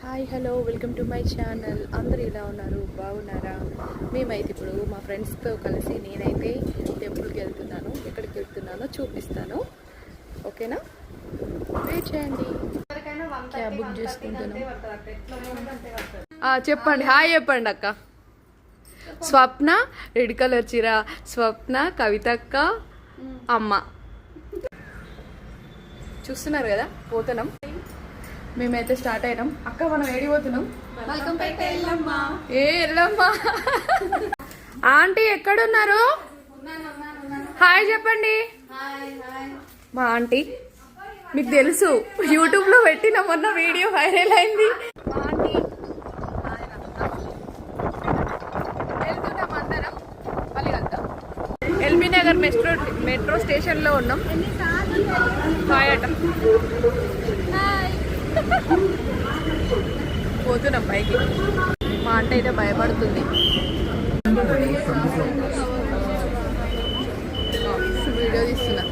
Hi hello welcome to my channel. అందరూ ఎలా ఉన్నారు? బాగున్నారా? మేమైతే ఇప్పుడు మా ఫ్రెండ్స్తో కలిసి నేనైతే టెంపుల్కి వెళ్తున్నాను. ఎక్కడికి వెళ్తున్నానో చూపిస్తాను, ఓకేనా? వెయిట్ చేయండి. క్యాబ్ బుక్ చేసుకుంటున్నాను. చెప్పండి, హాయ్ చెప్పండి అక్క. స్వప్న రెడ్ కలర్ చీర, స్వప్న, కవితక్క, అమ్మ. చూస్తున్నారు కదా, పోతున్నాం. మేమైతే స్టార్ట్ అయినాం. అక్క మనం ఏడిపోతున్నాం? ఏ ఎల్లమ్మా. ఆంటీ ఎక్కడున్నారు? హాయ్ చెప్పండి. మా ఆంటీ మీకు తెలుసు, యూట్యూబ్ లో పెట్టిన మొన్న వీడియో వైరల్ అయింది. మా ఆంటీ వెళ్తున్నాం అందరం. మళ్ళీ వెళ్తాం. ఎల్బీ నగర్ మెట్రో స్టేషన్ లో ఉన్నాం. హాయ్ అట. పోతున్నాం పైకి. మా అంట అయితే భయపడుతుంది. వీడియో తీస్తున్నా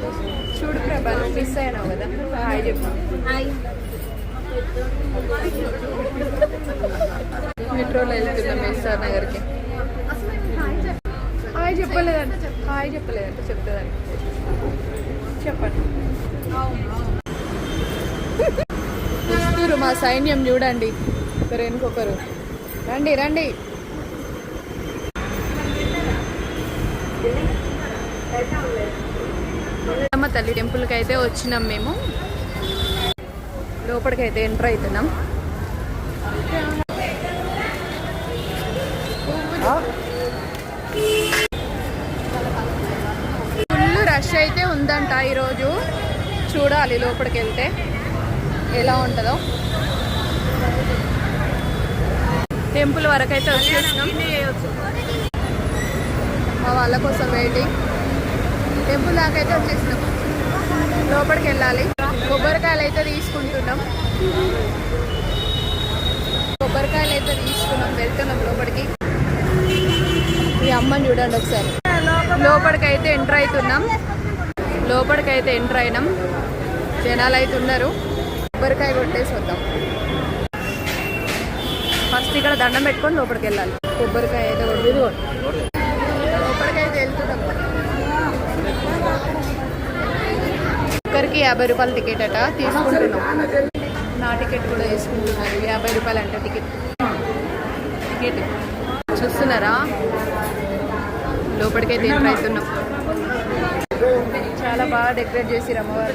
చూడు. ప్రభా మిస్ అయినావు కదా, హాయ్ చెప్పు. మెట్రోలో వెళ్తున్నాం ఎస్ఆర్ నగర్కి. హాయ్ చెప్పలేదంట, హాయ్ చెప్పలేదంట, చెప్తుందండి. చెప్పండి. మా సైన్యం చూడండి, ఒకరు వెనుకొకరు. రండి రండి. అమ్మ తల్లి టెంపుల్కి అయితే వచ్చినాం. మేము లోపలికైతే ఎంటర్ అవుతున్నాం. ఫుల్ రష్ అయితే ఉందంట ఈరోజు. చూడాలి లోపలికి వెళ్తే ఎలా ఉంటుందో. టెంపుల్ వరకు అయితే వచ్చేసినాం. మా వాళ్ళ కోసం వెయిటింగ్. టెంపుల్ దాకా అయితే వచ్చేసినాం. లోపలికి వెళ్ళాలి. కొబ్బరికాయలు అయితే తీసుకుంటున్నాం. కొబ్బరికాయలు అయితే తీసుకున్నాం. వెళ్తున్నాం లోపలికి. ఈ అమ్మని చూడండి ఒకసారి. లోపలికి అయితే ఎంటర్ అవుతున్నాం. లోపలికి అయితే ఎంటర్ అయినాం. జనాలు అయితే ఉన్నారు. కొబ్బరికాయ కొట్టేసి వద్దాం. ఫస్ట్ ఇక్కడ దండం పెట్టుకొని లోపలికి వెళ్ళాలి. కొబ్బరికాయ అయితే కొట్టేది. లోపలికి అయితే వెళ్తున్నాం. ఒక్కరికి 50 రూపాయల టికెట్ అట తీసుకుంటున్నాం. నా టికెట్ కూడా తీసుకుంటున్నారు. 50 రూపాయలు అంట టికెట్. చూస్తున్నారా? లోపలికైతే ఎంటర్ అవుతున్నాం. చాలా బాగా డెకరేట్ చేసిరు అమ్మవారు.